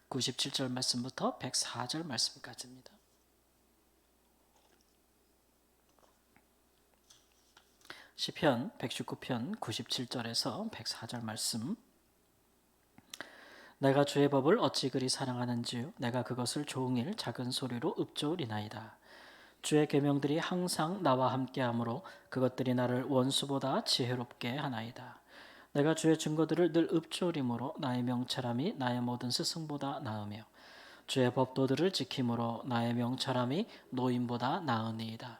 97절 말씀부터 104절 말씀까지입니다. 시편 119편 97절에서 104절 말씀. 내가 주의 법을 어찌 그리 사랑하는지요. 내가 그것을 종일 작은 소리로 읊조리나이다. 주의 계명들이 항상 나와 함께하므로 그것들이 나를 원수보다 지혜롭게 하나이다. 내가 주의 증거들을 늘 읊조림으로 나의 명철함이 나의 모든 스승보다 나으며 주의 법도들을 지킴으로 나의 명철함이 노인보다 나으니이다.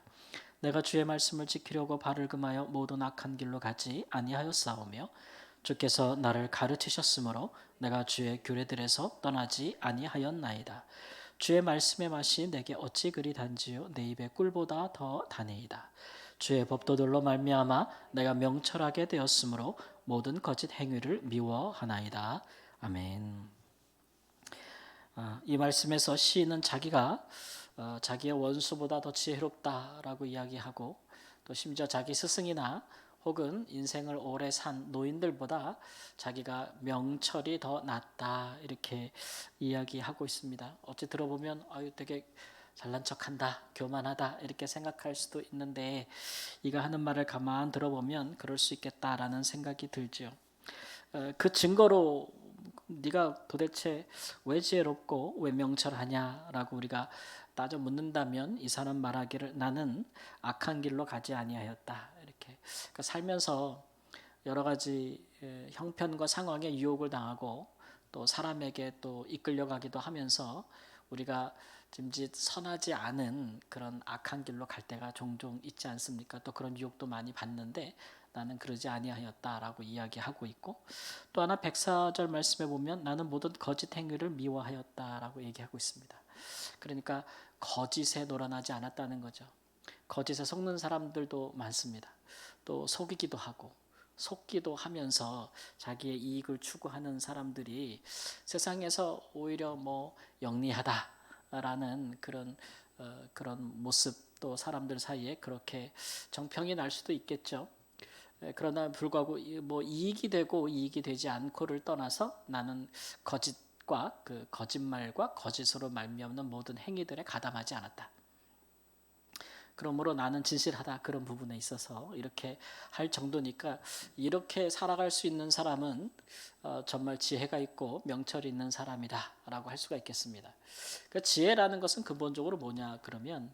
내가 주의 말씀을 지키려고 발을 금하여 모든 악한 길로 가지 아니하였사오며 주께서 나를 가르치셨으므로 내가 주의 규례들에서 떠나지 아니하였나이다. 주의 말씀의 맛이 내게 어찌 그리 단지요 내 입의 꿀보다 더 다니이다. 주의 법도들로 말미암아 내가 명철하게 되었으므로 모든 거짓 행위를 미워하나이다. 아멘. 이 말씀에서 시인은 자기가 자기의 원수보다 더 지혜롭다라고 이야기하고 또 심지어 자기 스승이나 혹은 인생을 오래 산 노인들보다 자기가 명철이 더 낫다 이렇게 이야기하고 있습니다. 어찌 들어보면 되게 잘난 척한다, 교만하다 이렇게 생각할 수도 있는데 이가 하는 말을 가만 들어보면 그럴 수 있겠다라는 생각이 들죠. 그 증거로 네가 도대체 왜 지혜롭고 왜 명철하냐라고 우리가 따져 묻는다면 이 사람 말하기를 나는 악한 길로 가지 아니하였다 이렇게. 그러니까 살면서 여러 가지 형편과 상황에 유혹을 당하고 또 사람에게 또 이끌려가기도 하면서 우리가 짐짓 선하지 않은 그런 악한 길로 갈 때가 종종 있지 않습니까? 또 그런 유혹도 많이 받는데 나는 그러지 아니하였다라고 이야기하고 있고 또 하나 104절 말씀에 보면 나는 모든 거짓 행위를 미워하였다라고 얘기하고 있습니다. 그러니까 거짓에 놀아나지 않았다는 거죠. 거짓에 속는 사람들도 많습니다. 또 속이기도 하고 속기도 하면서 자기의 이익을 추구하는 사람들이 세상에서 오히려 영리하다라는 그런 모습 또 사람들 사이에 그렇게 정평이 날 수도 있겠죠. 그러나 불구하고 이익이 되고 이익이 되지 않고를 떠나서 나는 거짓과 그 거짓말과 거짓으로 말미암는 모든 행위들에 가담하지 않았다. 그러므로 나는 진실하다 그런 부분에 있어서 이렇게 할 정도니까 이렇게 살아갈 수 있는 사람은 정말 지혜가 있고 명철이 있는 사람이다라고 할 수가 있겠습니다. 그 지혜라는 것은 근본적으로 뭐냐 그러면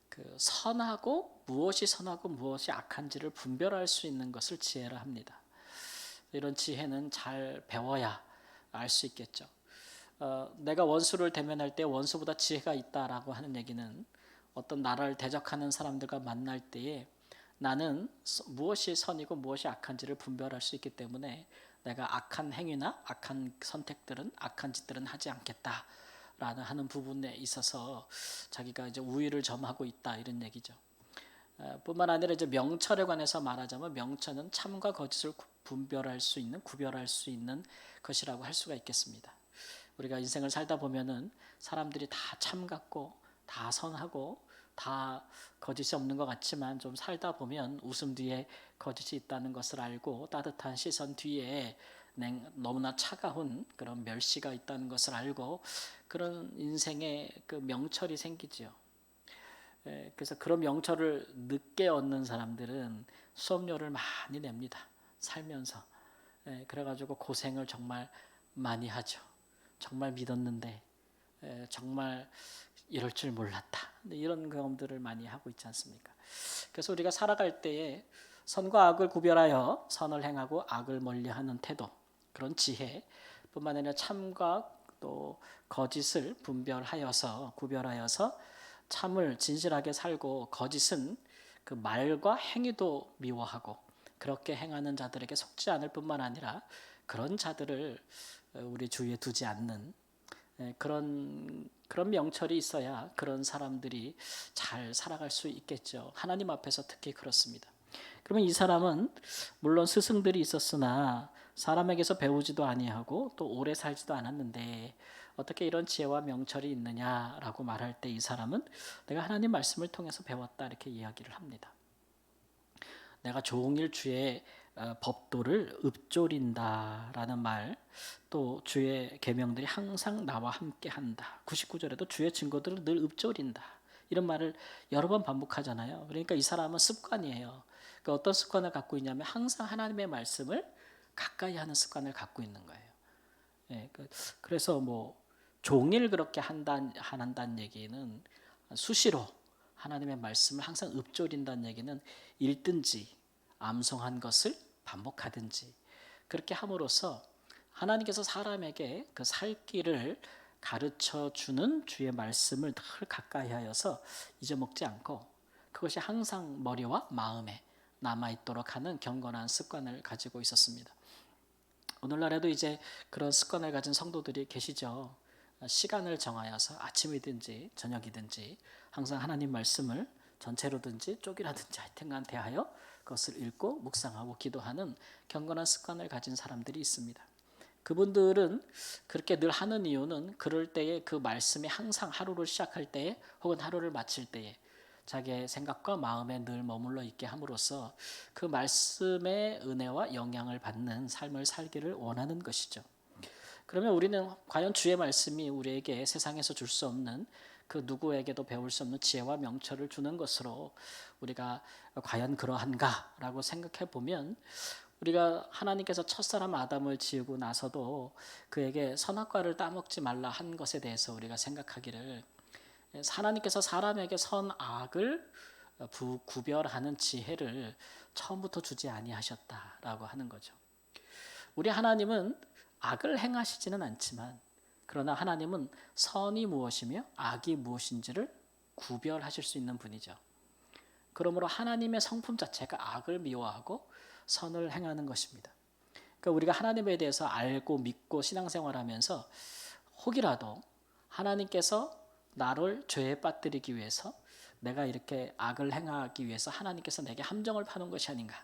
그 선하고 무엇이 선하고 무엇이 악한지를 분별할 수 있는 것을 지혜라 합니다. 이런 지혜는 잘 배워야 알 수 있겠죠. 내가 원수를 대면할 때 원수보다 지혜가 있다라고 하는 얘기는 어떤 나를 대적하는 사람들과 만날 때에 나는 무엇이 선이고 무엇이 악한지를 분별할 수 있기 때문에 내가 악한 행위나 악한 선택들은 악한 짓들은 하지 않겠다라는 하는 부분에 있어서 자기가 이제 우위를 점하고 있다 이런 얘기죠. 뿐만 아니라 이제 명철에 관해서 말하자면 명철은 참과 거짓을 구별할 수 있는 것이라고 할 수가 있겠습니다. 우리가 인생을 살다 보면은 사람들이 다 참 같고 다 선하고 다 거짓이 없는 것 같지만 좀 살다 보면 웃음 뒤에 거짓이 있다는 것을 알고 따뜻한 시선 뒤에 너무나 차가운 그런 멸시가 있다는 것을 알고 그런 인생의 그 명철이 생기지요. 그래서 그런 명철을 늦게 얻는 사람들은 수업료를 많이 냅니다. 살면서. 그래가지고 고생을 정말 많이 하죠. 정말 믿었는데 정말 이럴 줄 몰랐다. 이런 경험들을 많이 하고 있지 않습니까? 그래서 우리가 살아갈 때에 선과 악을 구별하여 선을 행하고 악을 멀리하는 태도, 그런 지혜 뿐만 아니라 참과 또 거짓을 구별하여서 참을 진실하게 살고 거짓은 그 말과 행위도 미워하고 그렇게 행하는 자들에게 속지 않을 뿐만 아니라 그런 자들을 우리 주위에 두지 않는 그런 명철이 있어야 그런 사람들이 잘 살아갈 수 있겠죠. 하나님 앞에서 특히 그렇습니다. 그러면 이 사람은 물론 스승들이 있었으나 사람에게서 배우지도 아니하고 또 오래 살지도 않았는데 어떻게 이런 지혜와 명철이 있느냐라고 말할 때 이 사람은 내가 하나님 말씀을 통해서 배웠다 이렇게 이야기를 합니다. 내가 종일 주의 법도를 읊조린다라는 말, 또 주의 계명들이 항상 나와 함께한다. 99절에도 주의 증거들을 늘 읊조린다. 이런 말을 여러 번 반복하잖아요. 그러니까 이 사람은 습관이에요. 그러니까 어떤 습관을 갖고 있냐면 항상 하나님의 말씀을 가까이 하는 습관을 갖고 있는 거예요. 예, 그래서 뭐 종일 그렇게 한다는 얘기는 수시로 하나님의 말씀을 항상 읊조린다는 얘기는 읽든지 암송한 것을 반복하든지 그렇게 함으로써 하나님께서 사람에게 그 살 길을 가르쳐 주는 주의 말씀을 늘 가까이 하여서 잊어먹지 않고 그것이 항상 머리와 마음에 남아있도록 하는 경건한 습관을 가지고 있었습니다. 오늘날에도 이제 그런 습관을 가진 성도들이 계시죠. 시간을 정하여서 아침이든지 저녁이든지 항상 하나님 말씀을 전체로든지 쪽이라든지 하여튼간 대하여 그것을 읽고 묵상하고 기도하는 경건한 습관을 가진 사람들이 있습니다. 그분들은 그렇게 늘 하는 이유는 그럴 때에 그 말씀이 항상 하루를 시작할 때에 혹은 하루를 마칠 때에 자기의 생각과 마음에 늘 머물러 있게 함으로써 그 말씀의 은혜와 영향을 받는 삶을 살기를 원하는 것이죠. 그러면 우리는 과연 주의 말씀이 우리에게 세상에서 줄 수 없는 그 누구에게도 배울 수 없는 지혜와 명철을 주는 것으로 우리가 과연 그러한가라고 생각해 보면 우리가 하나님께서 첫사람 아담을 지으고 나서도 그에게 선악과를 따먹지 말라 한 것에 대해서 우리가 생각하기를 하나님께서 사람에게 선악을 구별하는 지혜를 처음부터 주지 아니하셨다라고 하는 거죠. 우리 하나님은 악을 행하시지는 않지만 그러나 하나님은 선이 무엇이며 악이 무엇인지를 구별하실 수 있는 분이죠. 그러므로 하나님의 성품 자체가 악을 미워하고 선을 행하는 것입니다. 그러니까 우리가 하나님에 대해서 알고 믿고 신앙생활하면서 혹이라도 하나님께서 나를 죄에 빠뜨리기 위해서 내가 이렇게 악을 행하기 위해서 하나님께서 내게 함정을 파는 것이 아닌가,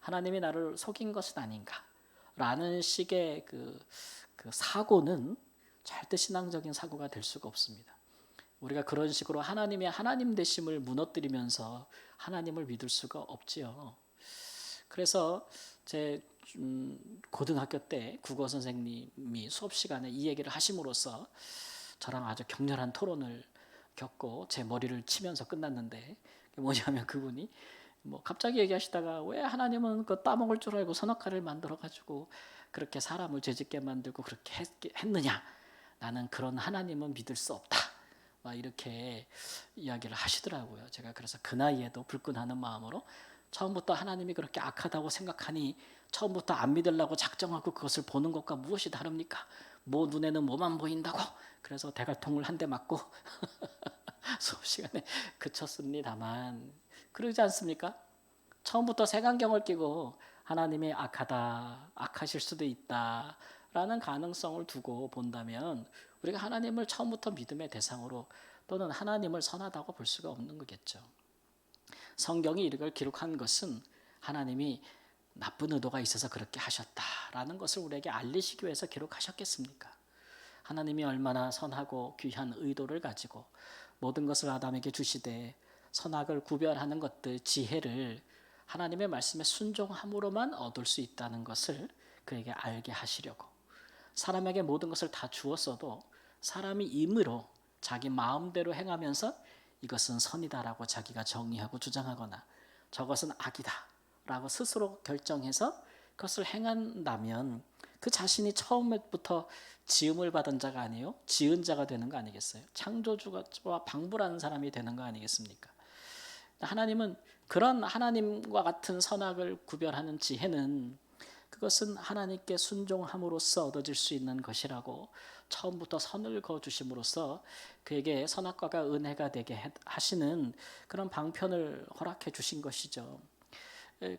하나님이 나를 속인 것은 아닌가 라는 식의 그 사고는 절대 신앙적인 사고가 될 수가 없습니다. 우리가 그런 식으로 하나님의 하나님 되심을 무너뜨리면서 하나님을 믿을 수가 없지요. 그래서 제 고등학교 때 국어 선생님이 수업 시간에 이 얘기를 하심으로써 저랑 아주 격렬한 토론을 겪고 제 머리를 치면서 끝났는데, 뭐냐면 그분이 뭐 갑자기 얘기하시다가 왜 하나님은 그 따먹을 줄 알고 선악과를 만들어 가지고 그렇게 사람을 죄짓게 만들고 그렇게 했느냐, 나는 그런 하나님은 믿을 수 없다, 막 이렇게 이야기를 하시더라고요. 제가 그래서 그 나이에도 불끈하는 마음으로 처음부터 하나님이 그렇게 악하다고 생각하니 처음부터 안 믿으려고 작정하고 그것을 보는 것과 무엇이 다릅니까? 뭐 눈에는 뭐만 보인다고. 그래서 대갈통을 한 대 맞고 수업 시간에 그쳤습니다만, 그러지 않습니까? 처음부터 색안경을 끼고 하나님이 악하다, 악하실 수도 있다 라는 가능성을 두고 본다면 우리가 하나님을 처음부터 믿음의 대상으로 또는 하나님을 선하다고 볼 수가 없는 거겠죠. 성경이 이걸 기록한 것은 하나님이 나쁜 의도가 있어서 그렇게 하셨다라는 것을 우리에게 알리시기 위해서 기록하셨겠습니까? 하나님이 얼마나 선하고 귀한 의도를 가지고 모든 것을 아담에게 주시되 선악을 구별하는 것들, 지혜를 하나님의 말씀에 순종함으로만 얻을 수 있다는 것을 그에게 알게 하시려고, 사람에게 모든 것을 다 주었어도 사람이 임의로 자기 마음대로 행하면서 이것은 선이다라고 자기가 정의하고 주장하거나 저것은 악이다라고 스스로 결정해서 그것을 행한다면 그 자신이 처음부터 지음을 받은 자가 아니에요, 지은 자가 되는 거 아니겠어요? 창조주와 방불하는 사람이 되는 거 아니겠습니까? 하나님은 그런 하나님과 같은 선악을 구별하는 지혜는 그것은 하나님께 순종함으로써 얻어질 수 있는 것이라고 처음부터 선을 그어주심으로써 그에게 선악과가 은혜가 되게 하시는 그런 방편을 허락해 주신 것이죠.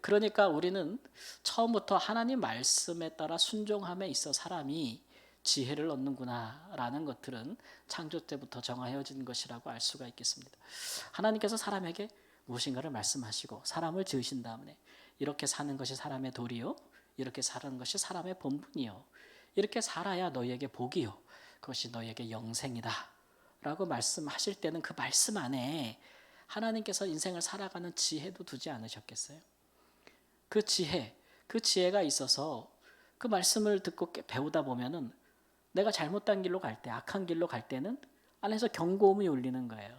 그러니까 우리는 처음부터 하나님 말씀에 따라 순종함에 있어 사람이 지혜를 얻는구나 라는 것들은 창조 때부터 정하여진 것이라고 알 수가 있겠습니다. 하나님께서 사람에게 무엇인가를 말씀하시고 사람을 지으신 다음에 이렇게 사는 것이 사람의 도리요, 이렇게 사는 것이 사람의 본분이요, 이렇게 살아야 너희에게 복이요, 그것이 너희에게 영생이다 라고 말씀하실 때는 그 말씀 안에 하나님께서 인생을 살아가는 지혜도 두지 않으셨겠어요? 그 지혜, 그 지혜가 있어서 그 말씀을 듣고 배우다 보면은 내가 잘못된 길로 갈 때, 악한 길로 갈 때는 안에서 경고음이 울리는 거예요.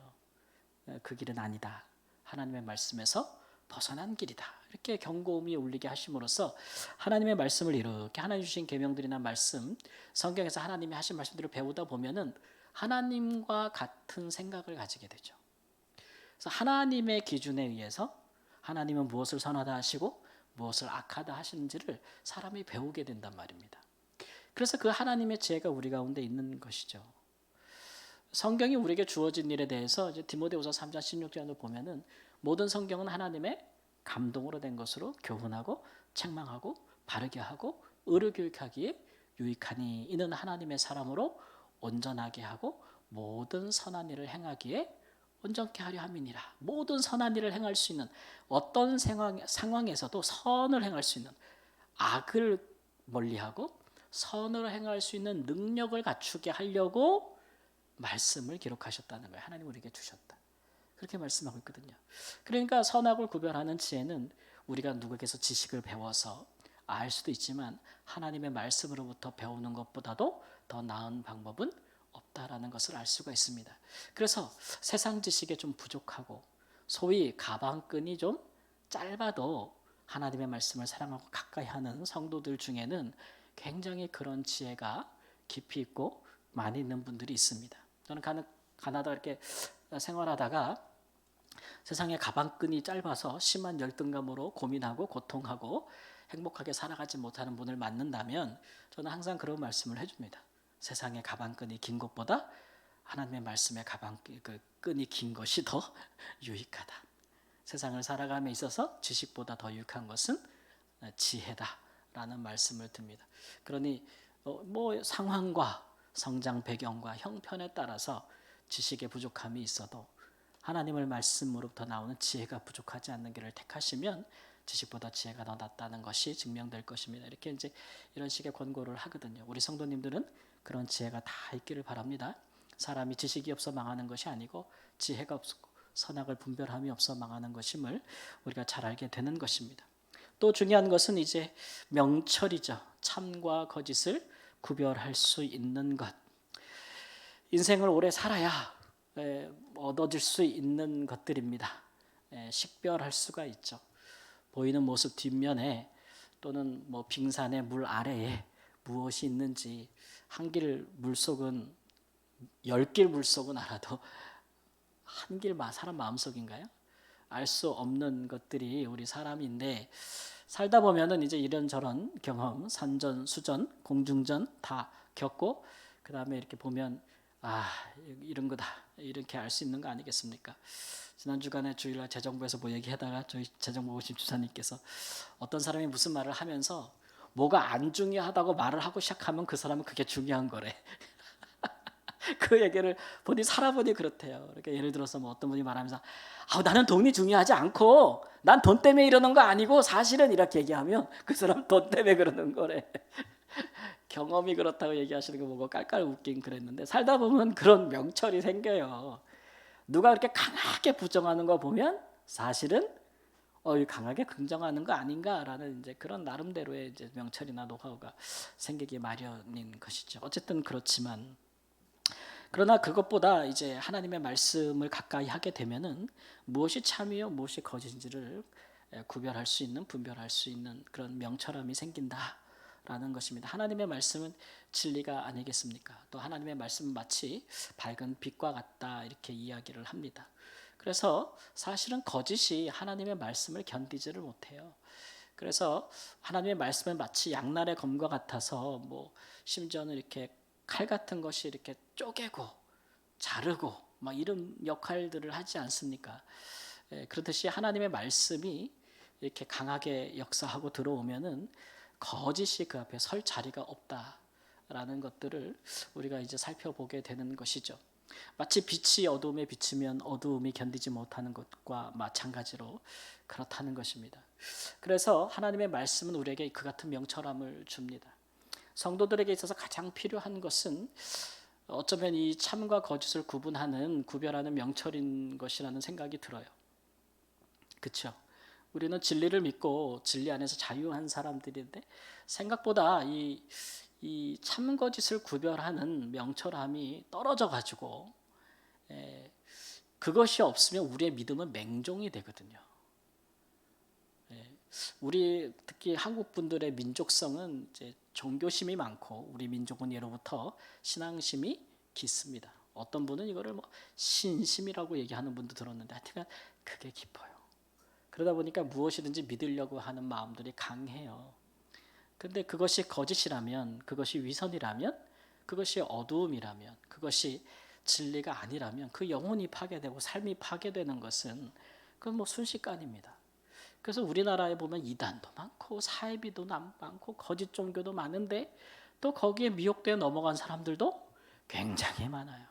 그 길은 아니다. 하나님의 말씀에서 벗어난 길이다. 이렇게 경고음이 울리게 하심으로써 하나님의 말씀을 이렇게 하나님 주신 계명들이나 말씀, 성경에서 하나님이 하신 말씀들을 배우다 보면은 하나님과 같은 생각을 가지게 되죠. 그래서 하나님의 기준에 의해서 하나님은 무엇을 선하다 하시고 무엇을 악하다 하시는지를 사람이 배우게 된단 말입니다. 그래서 그 하나님의 지혜가 우리 가운데 있는 것이죠. 성경이 우리에게 주어진 일에 대해서 이제 디모데후서 3장 16절을 보면은 모든 성경은 하나님의 감동으로 된 것으로 교훈하고 책망하고 바르게 하고 의로 교육하기에 유익하니 이는 하나님의 사람으로 온전하게 하고 모든 선한 일을 행하기에 온전케 하려 함이니라. 모든 선한 일을 행할 수 있는 어떤 상황에서도 선을 행할 수 있는, 악을 멀리하고 선을 행할 수 있는 능력을 갖추게 하려고 말씀을 기록하셨다는 거예요. 하나님 우리에게 주셨다. 그렇게 말씀하고 있거든요. 그러니까 선악을 구별하는 지혜는 우리가 누구에게서 지식을 배워서 알 수도 있지만 하나님의 말씀으로부터 배우는 것보다도 더 나은 방법은 없다라는 것을 알 수가 있습니다. 그래서 세상 지식에 좀 부족하고 소위 가방끈이 좀 짧아도 하나님의 말씀을 사랑하고 가까이 하는 성도들 중에는 굉장히 그런 지혜가 깊이 있고 많이 있는 분들이 있습니다. 저는 가나다 이렇게 생활하다가 세상에 가방끈이 짧아서 심한 열등감으로 고민하고 고통하고 행복하게 살아가지 못하는 분을 만난다면 저는 항상 그런 말씀을 해줍니다. 세상에 가방끈이 긴 것보다 하나님의 말씀에 끈이 긴 것이 더 유익하다. 세상을 살아감에 있어서 지식보다 더 유익한 것은 지혜다라는 말씀을 듭니다. 그러니 뭐 상황과 성장 배경과 형편에 따라서 지식의 부족함이 있어도 하나님의 말씀으로부터 나오는 지혜가 부족하지 않는 길을 택하시면 지식보다 지혜가 더 낫다는 것이 증명될 것입니다. 이렇게 이제 이런 식의 권고를 하거든요. 우리 성도님들은 그런 지혜가 다 있기를 바랍니다. 사람이 지식이 없어 망하는 것이 아니고 지혜가 없고 선악을 분별함이 없어 망하는 것임을 우리가 잘 알게 되는 것입니다. 또 중요한 것은 이제 명철이죠. 참과 거짓을 구별할 수 있는 것. 인생을 오래 살아야 얻어질 수 있는 것들입니다. 식별할 수가 있죠. 보이는 모습 뒷면에 또는 뭐 빙산의 물 아래에 무엇이 있는지 한 길 물속은 10길 물속은 알아도 한 길 사람 마음속인가요? 알 수 없는 것들이 우리 사람인데 살다 보면은 이제 이런저런 경험, 산전, 수전, 공중전 다 겪고 그 다음에 이렇게 보면 이런 거다 이렇게 알 수 있는 거 아니겠습니까? 지난 주간에 주일날 재정부에서 뭐 얘기하다가 저희 재정부고심 주사님께서 어떤 사람이 무슨 말을 하면서 뭐가 안 중요하다고 말을 하고 시작하면 그 사람은 그게 중요한 거래. 그 얘기를 보니 살아보니 그렇대요. 그러니까 예를 들어서 뭐 어떤 분이 말하면서 나는 돈이 중요하지 않고 난 돈 때문에 이러는 거 아니고 사실은 이렇게 얘기하면 그 사람 돈 때문에 그러는 거래. 경험이 그렇다고 얘기하시는 거 보고 깔깔 웃긴 그랬는데 살다 보면 그런 명철이 생겨요. 누가 그렇게 강하게 부정하는 거 보면 사실은 강하게 긍정하는 거 아닌가라는 이제 그런 나름대로의 이제 명철이나 노하우가 생기기 마련인 것이죠. 어쨌든 그렇지만 그러나 그것보다 이제 하나님의 말씀을 가까이 하게 되면은 무엇이 참이요 무엇이 거짓인지를 구별할 수 있는 분별할 수 있는 그런 명철함이 생긴다라는 것입니다. 하나님의 말씀은 진리가 아니겠습니까? 또 하나님의 말씀은 마치 밝은 빛과 같다 이렇게 이야기를 합니다. 그래서 사실은 거짓이 하나님의 말씀을 견디지를 못해요. 그래서 하나님의 말씀은 마치 양날의 검과 같아서 뭐 심지어는 이렇게 칼 같은 것이 이렇게 쪼개고 자르고 막 이런 역할들을 하지 않습니까? 그렇듯이 하나님의 말씀이 이렇게 강하게 역사하고 들어오면은 거짓이 그 앞에 설 자리가 없다라는 것들을 우리가 이제 살펴보게 되는 것이죠. 마치 빛이 어두움에 비치면 어두움이 견디지 못하는 것과 마찬가지로 그렇다는 것입니다. 그래서 하나님의 말씀은 우리에게 그 같은 명철함을 줍니다. 성도들에게 있어서 가장 필요한 것은 어쩌면 이 참과 거짓을 구별하는 명철인 것이라는 생각이 들어요. 그렇죠? 우리는 진리를 믿고 진리 안에서 자유한 사람들인데 생각보다 이 참거짓을 구별하는 명철함이 떨어져 가지고 그것이 없으면 우리의 믿음은 맹종이 되거든요. 우리 특히 한국 분들의 민족성은 이제 종교심이 많고 우리 민족은 예로부터 신앙심이 깊습니다. 어떤 분은 이거를 뭐 신심이라고 얘기하는 분도 들었는데 하여튼 그게 깊어요. 그러다 보니까 무엇이든지 믿으려고 하는 마음들이 강해요. 근데 그것이 거짓이라면, 그것이 위선이라면, 그것이 어두움이라면, 그것이 진리가 아니라면 그 영혼이 파괴되고 삶이 파괴되는 것은 그건 뭐 순식간입니다. 그래서 우리나라에 보면 이단도 많고 사이비도 많고 거짓 종교도 많은데 또 거기에 미혹되어 넘어간 사람들도 굉장히 많아요.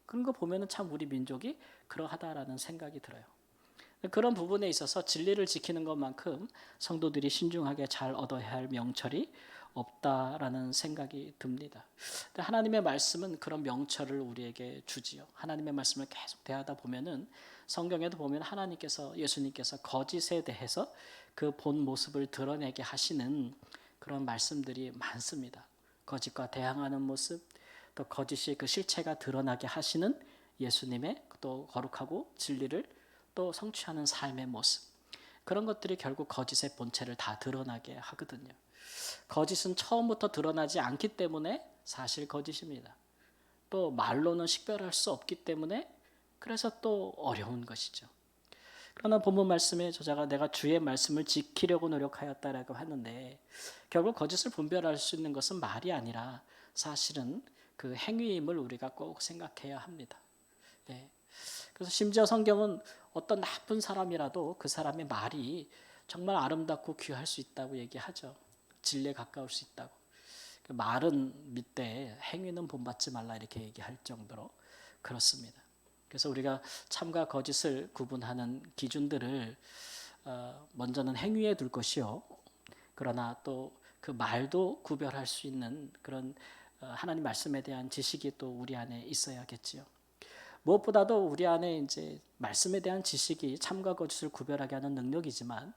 그런 거 보면은 참 우리 민족이 그러하다라는 생각이 들어요. 그런 부분에 있어서 진리를 지키는 것만큼 성도들이 신중하게 잘 얻어야 할 명철이 없다라는 생각이 듭니다. 하나님의 말씀은 그런 명철을 우리에게 주지요. 하나님의 말씀을 계속 대하다 보면은 성경에도 보면 하나님께서 예수님께서 거짓에 대해서 그 본 모습을 드러내게 하시는 그런 말씀들이 많습니다. 거짓과 대항하는 모습, 또 거짓이 그 실체가 드러나게 하시는 예수님의 또 거룩하고 진리를 또 성취하는 삶의 모습, 그런 것들이 결국 거짓의 본체를 다 드러나게 하거든요. 거짓은 처음부터 드러나지 않기 때문에 사실 거짓입니다. 또 말로는 식별할 수 없기 때문에 그래서 또 어려운 것이죠. 그러나 본문 말씀에 저자가 내가 주의 말씀을 지키려고 노력하였다라고 하는데 결국 거짓을 분별할 수 있는 것은 말이 아니라 사실은 그 행위임을 우리가 꼭 생각해야 합니다. 네. 그래서 심지어 성경은 어떤 나쁜 사람이라도 그 사람의 말이 정말 아름답고 귀할 수 있다고 얘기하죠. 진리에 가까울 수 있다고. 말은 믿되 행위는 본받지 말라 이렇게 얘기할 정도로 그렇습니다. 그래서 우리가 참과 거짓을 구분하는 기준들을 먼저는 행위에 둘 것이요. 그러나 또 그 말도 구별할 수 있는 그런 하나님 말씀에 대한 지식이 또 우리 안에 있어야겠지요. 무엇보다도 우리 안에 이제 말씀에 대한 지식이 참과 거짓을 구별하게 하는 능력이지만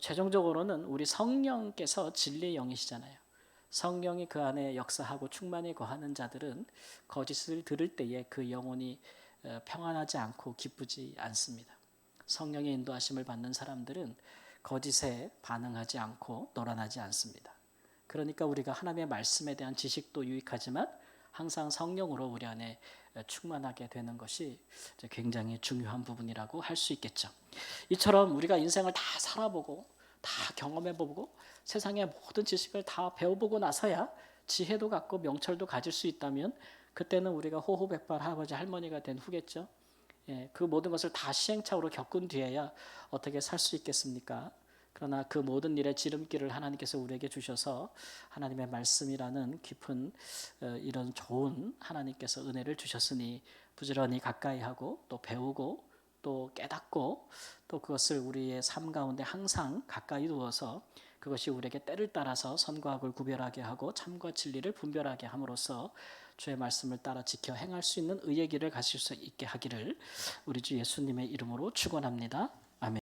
최종적으로는 우리 성령께서 진리의 영이시잖아요. 성령이 그 안에 역사하고 충만히 거하는 자들은 거짓을 들을 때에 그 영혼이 평안하지 않고 기쁘지 않습니다. 성령의 인도하심을 받는 사람들은 거짓에 반응하지 않고 노란하지 않습니다. 그러니까 우리가 하나님의 말씀에 대한 지식도 유익하지만 항상 성령으로 우리 안에 충만하게 되는 것이 굉장히 중요한 부분이라고 할 수 있겠죠. 이처럼 우리가 인생을 다 살아보고 다 경험해보고 세상의 모든 지식을 다 배워보고 나서야 지혜도 갖고 명철도 가질 수 있다면 그때는 우리가 호호백발 할아버지 할머니가 된 후겠죠. 그 모든 것을 다 시행착오로 겪은 뒤에야 어떻게 살 수 있겠습니까? 그러나 그 모든 일의 지름길을 하나님께서 우리에게 주셔서 하나님의 말씀이라는 깊은 이런 좋은 하나님께서 은혜를 주셨으니 부지런히 가까이 하고 또 배우고 또 깨닫고 또 그것을 우리의 삶 가운데 항상 가까이 두어서 그것이 우리에게 때를 따라서 선과 악을 구별하게 하고 참과 진리를 분별하게 함으로써 주의 말씀을 따라 지켜 행할 수 있는 의의 길을 가실 수 있게 하기를 우리 주 예수님의 이름으로 축원합니다. 아멘.